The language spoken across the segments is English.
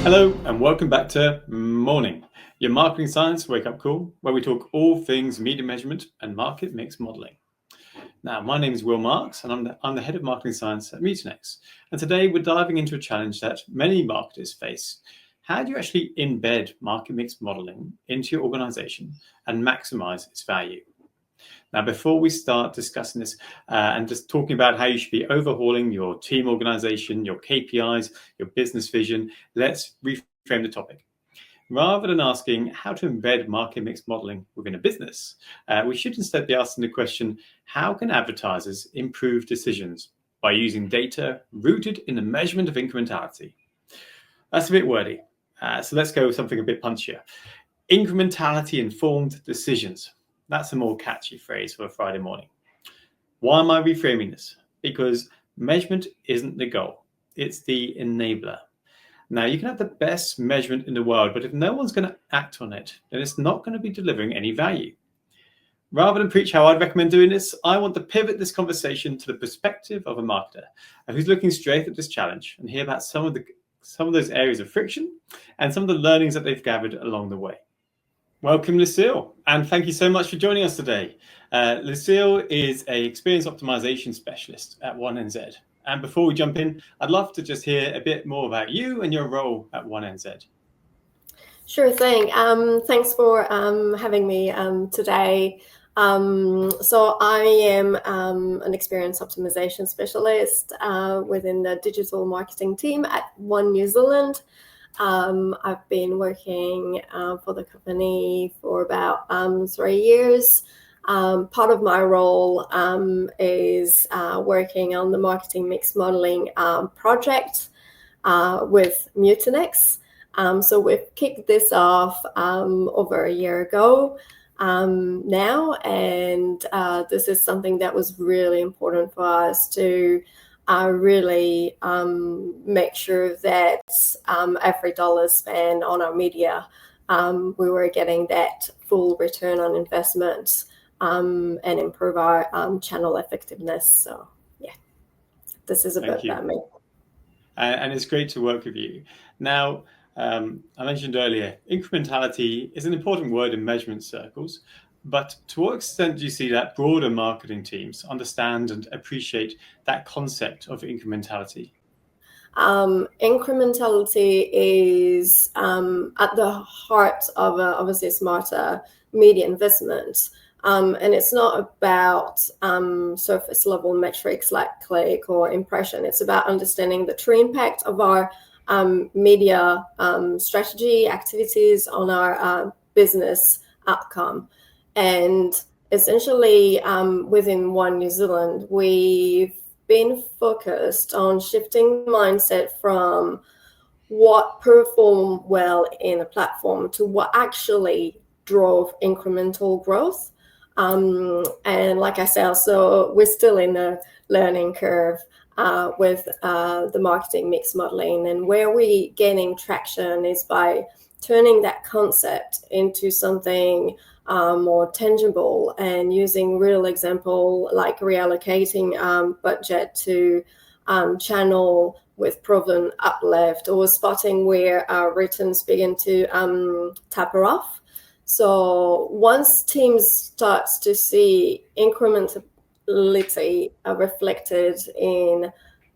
Hello and welcome back to Morning, your marketing science wake-up call, where we talk all things media measurement and market mix modeling. Now, my name is Will Marks, and I'm the head of marketing science at Mutinex. And today we're diving into a challenge that many marketers face. How do you actually embed market mix modeling into your organization and maximize its value? Now, before we start discussing this and just talking about how you should be overhauling your team organization, your KPIs, your business vision, let's reframe the topic. Rather than asking how to embed market mix modeling within a business, we should instead be asking the question, how can advertisers improve decisions by using data rooted in the measurement of incrementality? That's a bit wordy, so let's go with something a bit punchier. Incrementality-informed decisions. That's a more catchy phrase for a Friday morning. Why am I reframing this? Because measurement isn't the goal, it's the enabler. Now, you can have the best measurement in the world, but if no one's going to act on it, then it's not going to be delivering any value. Rather than preach how I'd recommend doing this, I want to pivot this conversation to the perspective of a marketer who's looking straight at this challenge and hear about some of those areas of friction and some of the learnings that they've gathered along the way. Welcome, Lucille, and thank you so much for joining us today. Lucille is an experience optimization specialist at 1NZ. And before we jump in, I'd love to just hear a bit more about you and your role at 1NZ. Sure thing. Thanks for having me today. So I am an experience optimization specialist within the digital marketing team at One New Zealand. I've been working for the company for about 3 years. Part of my role is working on the marketing mix modeling project with Mutinex. So we've kicked this off over a year ago now, and this is something that was really important for us to really make sure that every dollar spent on our media, we were getting that full return on investment and improve our channel effectiveness. So yeah, this is a bit about me. And it's great to work with you. Now, I mentioned earlier, incrementality is an important word in measurement circles, but to what extent do you see that broader marketing teams understand and appreciate that concept of incrementality? Incrementality is at the heart of obviously smarter media investment. And it's not about surface level metrics like click or impression. It's about understanding the true impact of our media strategy activities on our business outcome. And essentially within One New Zealand, we've been focused on shifting mindset from what performed well in a platform to what actually drove incremental growth. And like I said, so we're still in the learning curve with the marketing mix modeling, and where we gaining traction is by turning that concept into something more tangible and using real example like reallocating budget to channel with proven uplift, or spotting where our returns begin to taper off. So once teams starts to see incrementality reflected in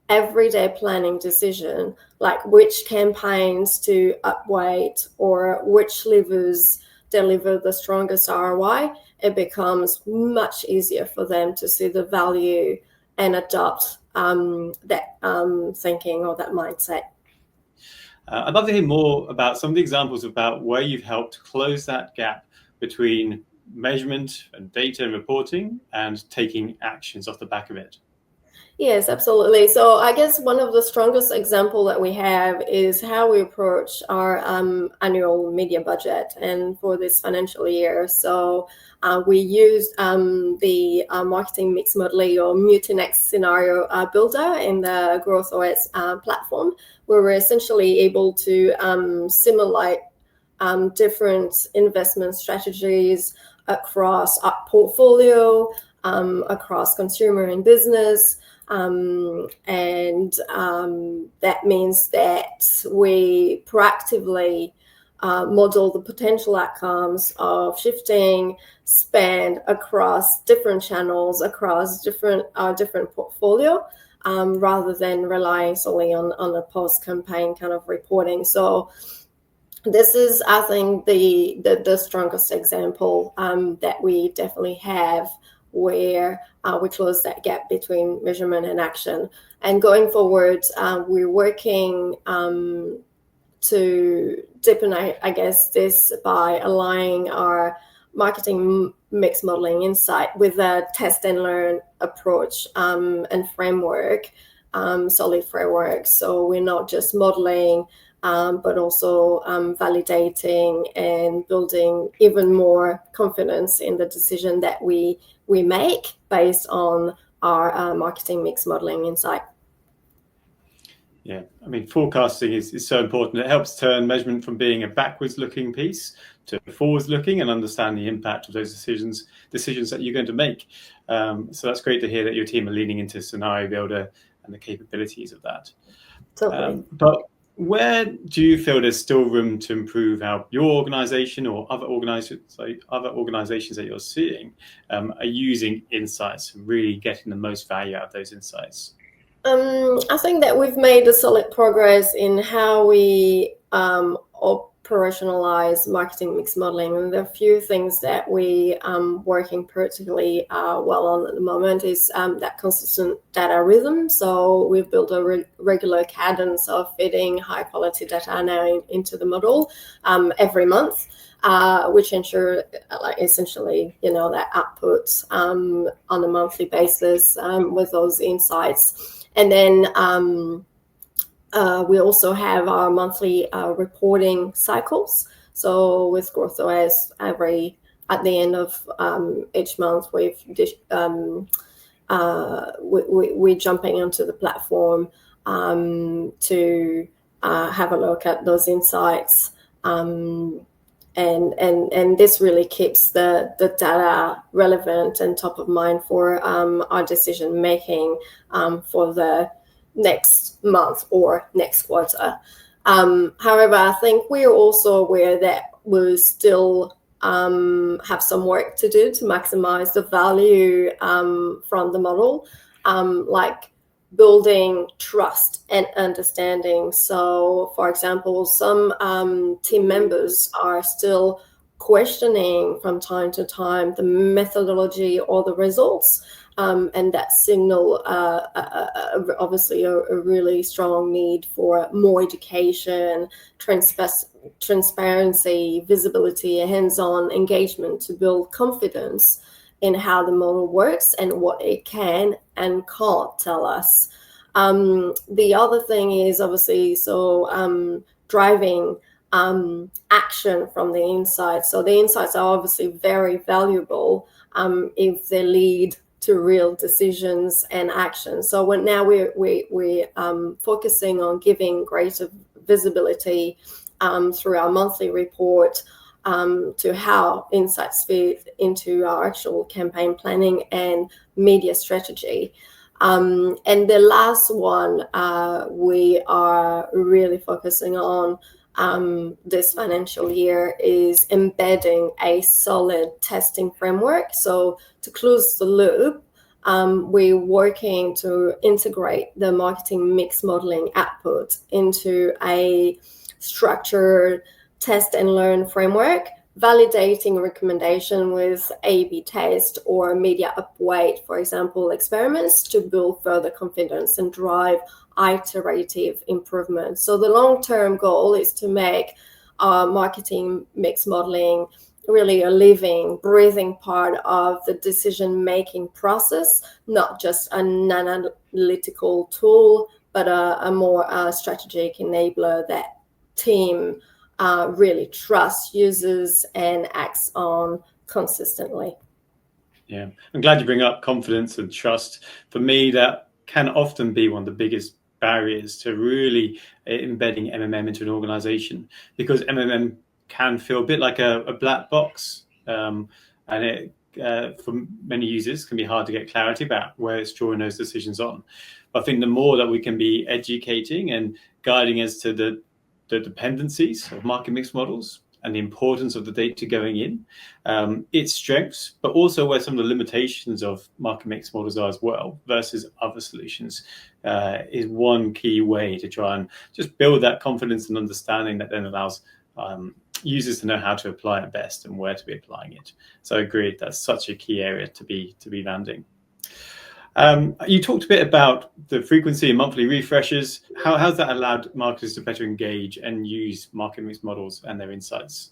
everyday planning decision, like which campaigns to upweight or which levers deliver the strongest ROI, it becomes much easier for them to see the value and adopt that thinking or that mindset. I'd love to hear more about some of the examples about where you've helped close that gap between measurement and data and reporting and taking actions off the back of it. Yes, absolutely. So I guess one of the strongest example that we have is how we approach our annual media budget and for this financial year. So we used the marketing mix modeling or Mutinex scenario builder in the Growth OS platform, where we're essentially able to simulate different investment strategies across our portfolio, across consumer and business, That means that we proactively model the potential outcomes of shifting spend across different channels, across different portfolio, rather than relying solely on a post-campaign kind of reporting. So this is, I think, the strongest example that we definitely have, where we close that gap between measurement and action. And going forward, we're working to deepen, I guess, this by aligning our marketing mix modeling insight with a test and learn approach and framework, solid framework. So we're not just modeling, but also validating and building even more confidence in the decision that we make based on our marketing mix modeling insight. Yeah, I mean, forecasting is so important. It helps turn measurement from being a backwards-looking piece to forwards-looking and understand the impact of those decisions that you're going to make. So that's great to hear that your team are leaning into Scenario Builder and the capabilities of that. Totally. But where do you feel there's still room to improve how your organization or other organizations that you're seeing are using insights and really getting the most value out of those insights? I think that we've made a solid progress in how we operationalize marketing mix modeling. And there are a few things that we working particularly well on at the moment is that consistent data rhythm. So we've built a regular cadence of feeding high quality data now into the model every month. Which ensure, essentially, that output on a monthly basis with those insights. And then we also have our monthly reporting cycles. So with GrowthOS, at the end of each month, we're jumping onto the platform to have a look at those insights. And this really keeps the data relevant and top of mind for our decision making for the next month or next quarter. However, I think we're also aware that we still have some work to do to maximize the value from the model, like building trust and understanding. So, for example, some team members are still questioning from time to time the methodology or the results, and that signal obviously a really strong need for more education, transparency, visibility, and hands-on engagement to build confidence in how the model works and what it can and can't tell us. The other thing is obviously driving action from the insights. So the insights are obviously very valuable if they lead to real decisions and action. So now we're focusing on giving greater visibility through our monthly report to how insights fit into our actual campaign planning and media strategy. And the last one we are really focusing on this financial year is embedding a solid testing framework. So to close the loop, we're working to integrate the marketing mix modeling output into a structured test and learn framework, validating recommendation with A/B test or media upweight, for example, experiments to build further confidence and drive iterative improvement. So the long-term goal is to make marketing mix modeling really a living, breathing part of the decision-making process, not just an analytical tool, but a more strategic enabler that team really trusts, uses, and acts on consistently. Yeah, I'm glad you bring up confidence and trust. For me, that can often be one of the biggest barriers to really embedding MMM into an organization, because MMM can feel a bit like a black box, and it for many users can be hard to get clarity about where it's drawing those decisions on. But I think the more that we can be educating and guiding as to the dependencies of market mix models and the importance of the data going in, its strengths, but also where some of the limitations of market mix models are as well versus other solutions, is one key way to try and just build that confidence and understanding that then allows users to know how to apply it best and where to be applying it. So I agree, that's such a key area to be landing. You talked a bit about the frequency and monthly refreshes. How's that allowed marketers to better engage and use market mix models and their insights?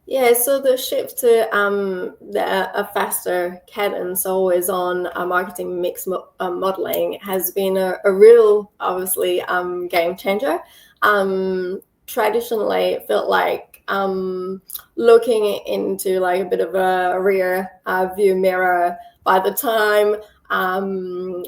Yeah, so the shift to a faster cadence, always on marketing mix modeling, has been a real, obviously, game changer. Traditionally, it felt like looking into like a bit of a rear view mirror. By the time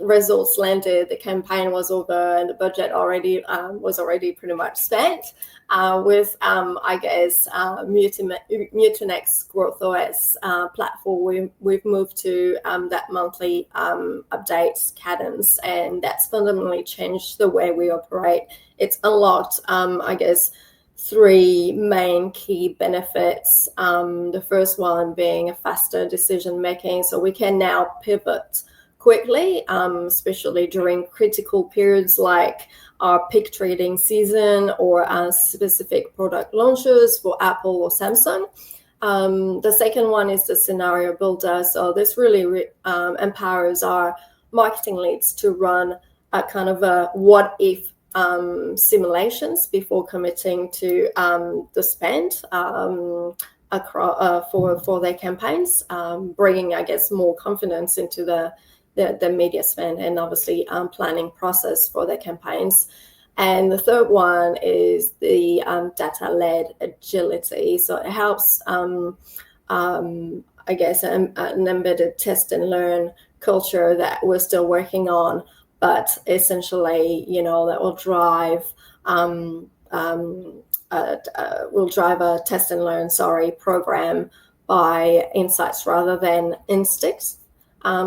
results landed, the campaign was over and the budget was already pretty much spent. With I guess Mucinex Growth OS platform, we've moved to that monthly updates cadence, and that's fundamentally changed the way we operate. It's unlocked I guess 3 main key benefits. The first one being a faster decision making, so we can now pivot quickly, especially during critical periods like our peak trading season or specific product launches for Apple or Samsung. The second one is the scenario builder. So this really empowers our marketing leads to run a kind of a what if simulations before committing to the spend for their campaigns, bringing, I guess, more confidence into the media spend and obviously planning process for their campaigns. And the third one is the data-led agility. So it helps, I guess, an embedded test and learn culture that we're still working on, but essentially, that will drive a test and learn, program by insights rather than instincts.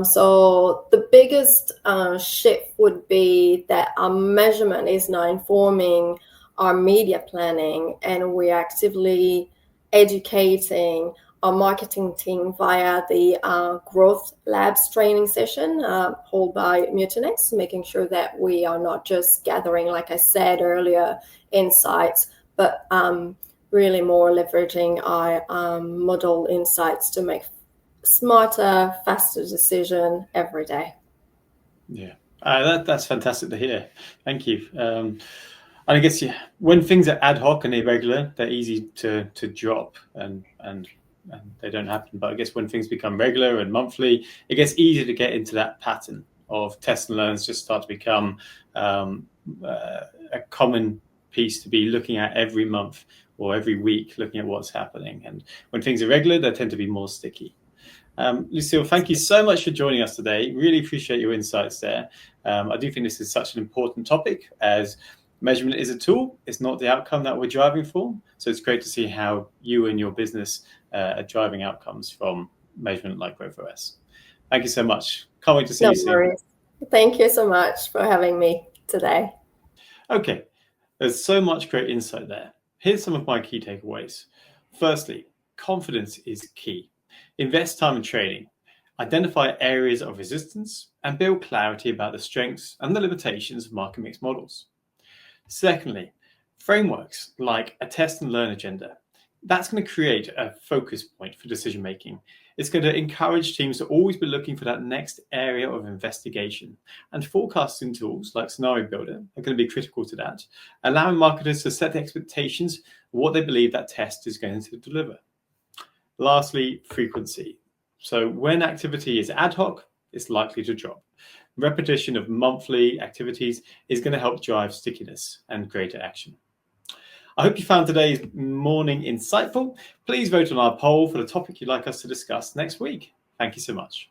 So the biggest shift would be that our measurement is now informing our media planning, and we're actively educating our marketing team via the Growth Labs training session held by Mucinex, making sure that we are not just gathering, like I said earlier, insights, but really more leveraging our model insights to make smarter, faster decision every day. Yeah, that's fantastic to hear. Thank you. And I guess when things are ad hoc and irregular, they're easy to drop and they don't happen. But I guess when things become regular and monthly, it gets easier to get into that pattern of test and learns. Just start to become a common piece to be looking at every month or every week, looking at what's happening. And when things are regular, they tend to be more sticky. Lucille, thank you so much for joining us today. Really appreciate your insights there. I do think this is such an important topic, as measurement is a tool. It's not the outcome that we're driving for. So it's great to see how you and your business are driving outcomes from measurement like Growth OS. Thank you so much. Can't wait to see you soon. Worries. Thank you so much for having me today. Okay, there's so much great insight there. Here's some of my key takeaways. Firstly, confidence is key. Invest time in training, identify areas of resistance, and build clarity about the strengths and the limitations of market mix models. Secondly, frameworks like a test and learn agenda. That's going to create a focus point for decision making. It's going to encourage teams to always be looking for that next area of investigation. And forecasting tools like Scenario Builder are going to be critical to that, allowing marketers to set the expectations of what they believe that test is going to deliver. Lastly, frequency. So when activity is ad hoc, it's likely to drop. Repetition of monthly activities is going to help drive stickiness and greater action. I hope you found today's morning insightful. Please vote on our poll for the topic you'd like us to discuss next week. Thank you so much.